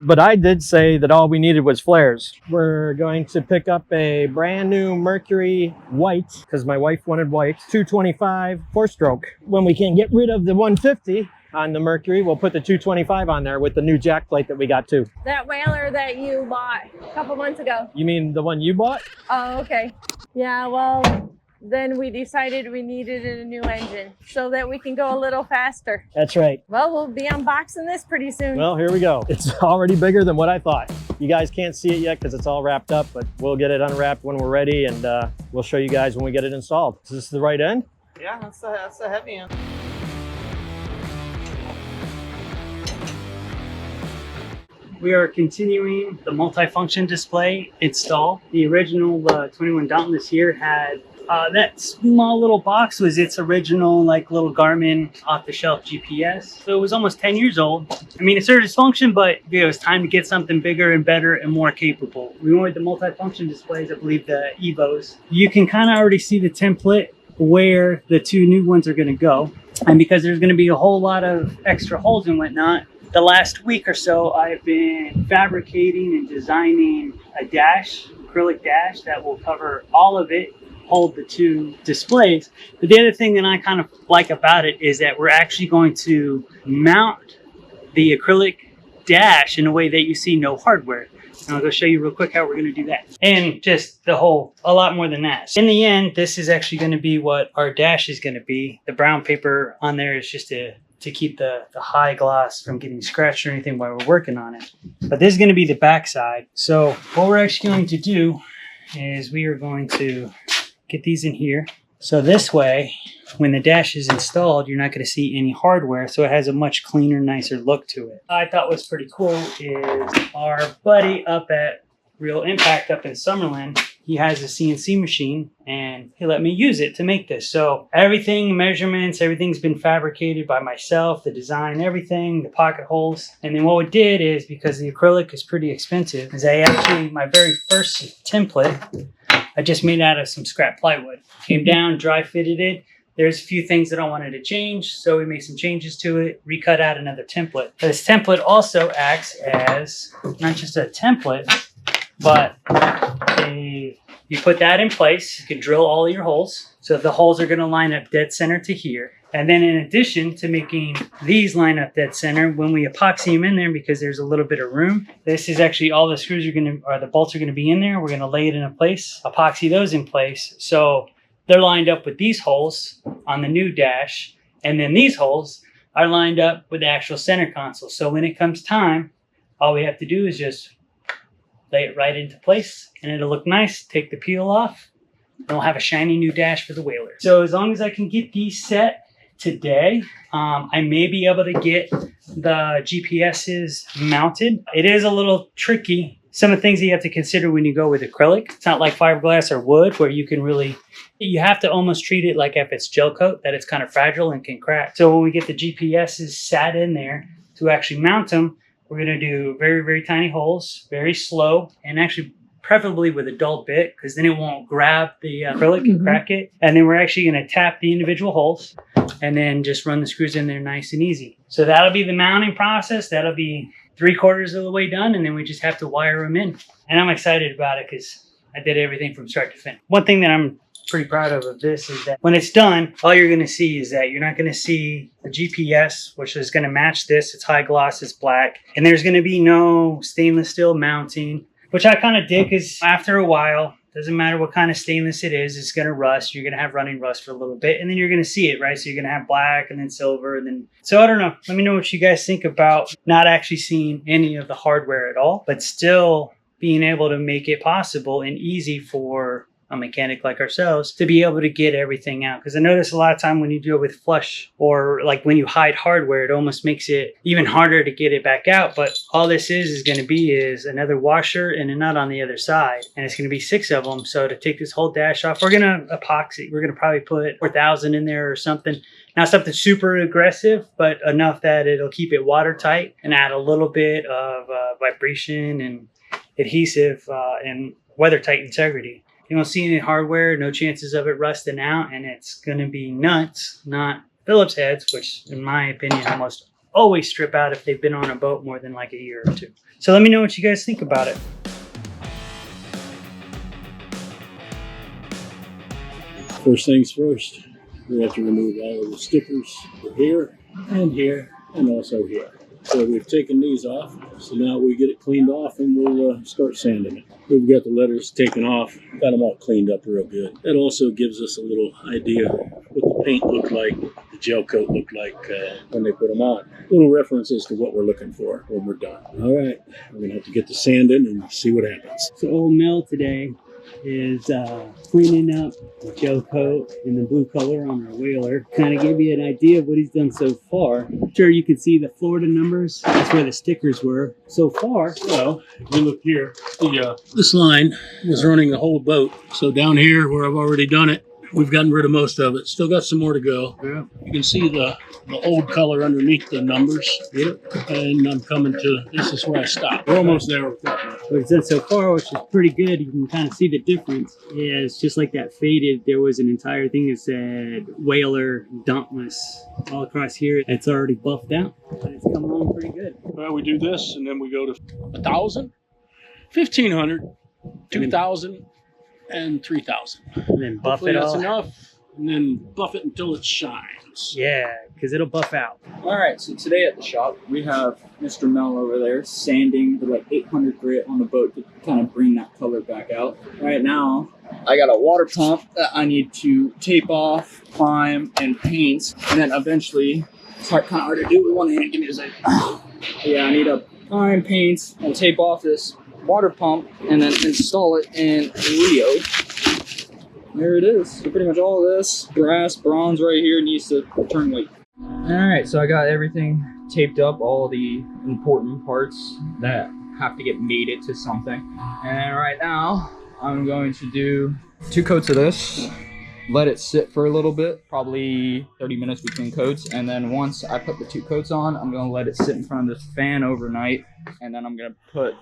But I did say that all we needed was flares. We're going to pick up a brand new Mercury white, because my wife wanted white, 225 4-stroke. When we can get rid of the 150 on the Mercury, we'll put the 225 on there with the new jack plate that we got too. That whaler that you bought a couple months ago. You mean the one you bought? Oh, okay. Yeah, well, then we decided we needed a new engine so that we can go a little faster. That's right. Well, we'll be unboxing this pretty soon. Well, here we go. It's already bigger than what I thought. You guys can't see it yet because it's all wrapped up, but we'll get it unwrapped when we're ready, and we'll show you guys when we get it installed. Is this the right end? Yeah, that's the heavy end. We are continuing the multifunction display install. The original 21 Dauntless here had that small little box was its original like little Garmin off-the-shelf GPS. So it was almost 10 years old. I mean, it served its function, but it was time to get something bigger and better and more capable. We wanted the multifunction displays, I believe the Evos. You can kind of already see the template where the two new ones are going to go. And because there's going to be a whole lot of extra holes and whatnot, the last week or so, I've been fabricating and designing a dash, acrylic dash that will cover all of it, hold the two displays. But the other thing that I kind of like about it is that we're actually going to mount the acrylic dash in a way that you see no hardware. And I'll go show you real quick how we're going to do that. And just the whole, a lot more than that. In the end, this is actually going to be what our dash is going to be. The brown paper on there is just to keep the high gloss from getting scratched or anything while we're working on it. But this is going to be the back side. So what we're actually going to do is we are going to get these in here. So this way, when the dash is installed, you're not going to see any hardware. So it has a much cleaner, nicer look to it. I thought was pretty cool is our buddy up at Real Impact up in Summerlin. He has a CNC machine and he let me use it to make this. So everything, measurements, everything's been fabricated by myself, the design, everything, the pocket holes. And then what we did is, because the acrylic is pretty expensive, is my very first template, I just made out of some scrap plywood. Came down, dry fitted it. There's a few things that I wanted to change, so we made some changes to it, recut out another template. This template also acts as not just a template, but you put that in place, you can drill all your holes. So the holes are going to line up dead center to here. And then in addition to making these line up dead center, when we epoxy them in there, because there's a little bit of room, this is actually all the screws the bolts are going to be in there. We're going to lay it in place, epoxy those in place. So they're lined up with these holes on the new dash. And then these holes are lined up with the actual center console. So when it comes time, all we have to do is just lay it right into place and it'll look nice. Take the peel off and we'll have a shiny new dash for the whaler. So as long as I can get these set today, I may be able to get the GPSs mounted. It is a little tricky. Some of the things that you have to consider when you go with acrylic, it's not like fiberglass or wood where you have to almost treat it like if it's gel coat, that it's kind of fragile and can crack. So when we get the GPSs sat in there to actually mount them, we're going to do very, very tiny holes, very slow, and actually preferably with a dull bit, because then it won't grab the acrylic and crack it. And then we're actually going to tap the individual holes and then just run the screws in there nice and easy. So that'll be the mounting process. That'll be 3/4 of the way done, and then we just have to wire them in. And I'm excited about it because I did everything from start to finish. One thing that I'm pretty proud of this is that when it's done, all you're going to see is that you're not going to see a GPS, which is going to match this. It's high gloss, it's black, and there's going to be no stainless steel mounting, which I kind of dig, because after a while, doesn't matter what kind of stainless it is, it's going to rust. You're going to have running rust for a little bit, and then you're going to see it, right? So you're going to have black and then silver, and then, so I don't know. Let me know what you guys think about not actually seeing any of the hardware at all, but still being able to make it possible and easy for a mechanic like ourselves to be able to get everything out. Because I notice a lot of time when you deal with flush or like when you hide hardware, it almost makes it even harder to get it back out. But all this is going to be is another washer and a nut on the other side, and it's going to be 6 of them. So to take this whole dash off, we're going to epoxy. We're going to probably put 4,000 in there or something. Not something super aggressive, but enough that it'll keep it watertight and add a little bit of vibration and adhesive and weather tight integrity. You don't see any hardware, no chances of it rusting out, and it's going to be nuts, not Phillips heads, which in my opinion almost always strip out if they've been on a boat more than like a year or two. So let me know what you guys think about it. First things first, we have to remove all of the stickers here and also here. So we've taken these off, so now we get it cleaned off and we'll start sanding it. We've got the letters taken off, got them all cleaned up real good. That also gives us a little idea what the paint looked like, the gel coat looked like when they put them on. Little references to what we're looking for when we're done. All right, we're gonna have to get the sand in and see what happens. So old Mel today is cleaning up the gel coat in the blue color on our whaler. Kind of give you an idea of what he's done so far. Sure, you can see the Florida numbers. That's where the stickers were so far. Well, if you look here, this line was running the whole boat. So down here where I've already done it, we've gotten rid of most of it. Still got some more to go. Yeah. You can see the old color underneath the numbers. Yep. And I'm coming to, this is where I stopped. We're almost there with that. What he's done so far, which is pretty good, you can kind of see the difference. Yeah, it's just like that faded. There was an entire thing that said Whaler Dauntless all across here. It's already buffed out, but it's coming on pretty good. Well, we do this and then we go to 1,000, 1,500, 2,000, and 3,000. And then buff Hopefully it that's all. enough, and then buff it until it shines. Yeah, because it'll buff out. All right, so today at the shop, we have Mr. Mel over there sanding the like 800 grit on the boat to kind of bring that color back out. Right now, I got a water pump that I need to tape off, prime, and paint, and then eventually, it's kind of hard to do with one hand. Give me a second. Yeah, I need to prime, paint, and tape off this water pump, and then install it in Rio. There it is. So pretty much all of this brass, bronze right here needs to turn white. Alright, so I got everything taped up, all the important parts that have to get mated to something. And right now, I'm going to do 2 coats of this, let it sit for a little bit, probably 30 minutes between coats, and then once I put the 2 coats on, I'm going to let it sit in front of this fan overnight, and then I'm going to put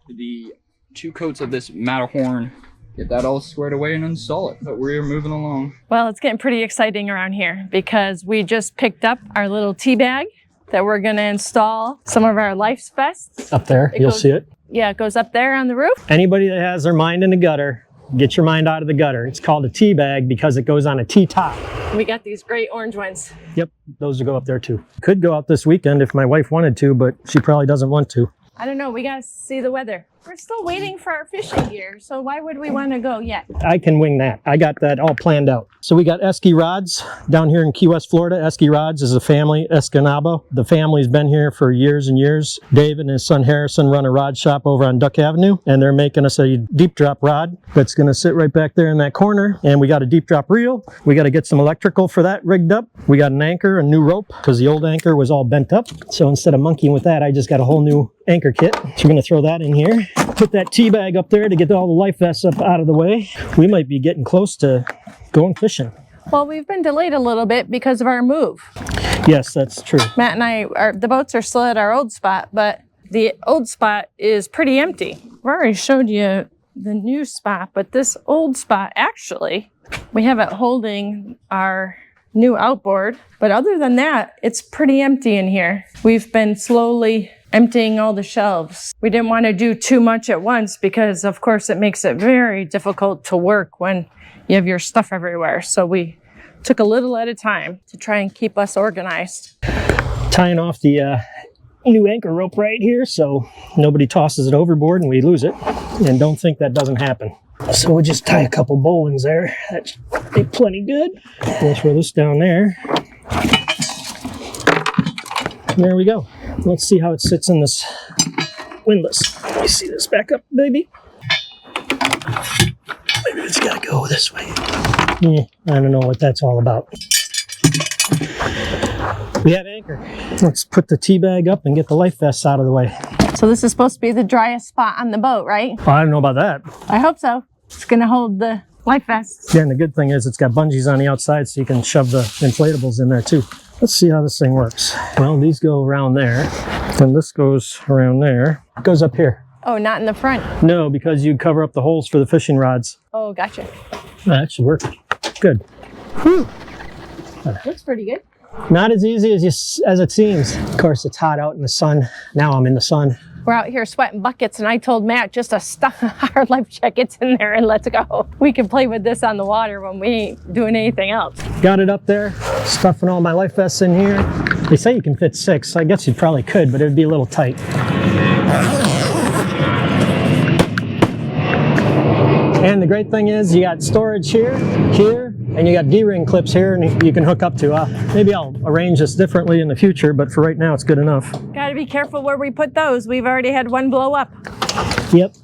the 2 coats of this Matterhorn, get that all squared away and install it. But we're moving along. Well, it's getting pretty exciting around here because we just picked up our little tea bag that we're going to install some of our life vests. Up there, you'll see it. Yeah, it goes up there on the roof. Anybody that has their mind in the gutter, get your mind out of the gutter. It's called a tea bag because it goes on a tea top. We got these great orange ones. Yep, those will go up there too. Could go out this weekend if my wife wanted to, but she probably doesn't want to. I don't know, we gotta see the weather. We're still waiting for our fishing gear, so why would we want to go yet? I can wing that. I got that all planned out. So we got Esky Rods down here in Key West, Florida. Esky Rods is a family, Escanaba. The family's been here for years and years. David and his son Harrison run a rod shop over on Duck Avenue, and they're making us a deep drop rod that's gonna sit right back there in that corner. And we got a deep drop reel. We got to get some electrical for that rigged up. We got an anchor, a new rope, because the old anchor was all bent up. So instead of monkeying with that, I just got a whole new anchor kit. So we're gonna throw that in here. Put that tea bag up there to get all the life vests up out of the way. We might be getting close to going fishing. Well, we've been delayed a little bit because of our move. Yes, that's true. Matt and I, the boats are still at our old spot, but the old spot is pretty empty. I've already showed you the new spot, but this old spot, actually, we have it holding our new outboard. But other than that, it's pretty empty in here. We've been slowly emptying all the shelves. We didn't want to do too much at once because, of course, it makes it very difficult to work when you have your stuff everywhere. So we took a little at a time to try and keep us organized. Tying off the new anchor rope right here so nobody tosses it overboard and we lose it. And don't think that doesn't happen. So we'll just tie a couple bowlines there. That should be plenty good. We'll throw this down there. And there we go. Let's see how it sits in this windlass. Let me see this back up, baby. Maybe it's got to go this way. Yeah, I don't know what that's all about. We have anchor. Let's put the tea bag up and get the life vests out of the way. So this is supposed to be the driest spot on the boat, right? Well, I don't know about that. I hope so. It's going to hold the life vests. Yeah, and the good thing is it's got bungees on the outside so you can shove the inflatables in there too. Let's see how this thing works. Well, these go around there, and this goes around there. It goes up here. Oh, not in the front. No, because you cover up the holes for the fishing rods. Oh, gotcha. That should work. Good. Whew. Looks pretty good. Not as easy as it seems. Of course, it's hot out in the sun. Now I'm in the sun. We're out here sweating buckets, and I told Matt just to stuff our life jackets in there and let's go. We can play with this on the water when we ain't doing anything else. Got it up there, stuffing all my life vests in here. They say you can fit 6. I guess you probably could, but it would be a little tight. And the great thing is you got storage here, and you got D-ring clips here and you can hook up to. Maybe I'll arrange this differently in the future, but for right now it's good enough. Gotta be careful where we put those. We've already had one blow up. Yep.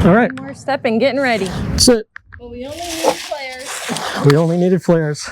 All right. One more step and getting ready. That's it. Well, we only need flares. We only needed flares.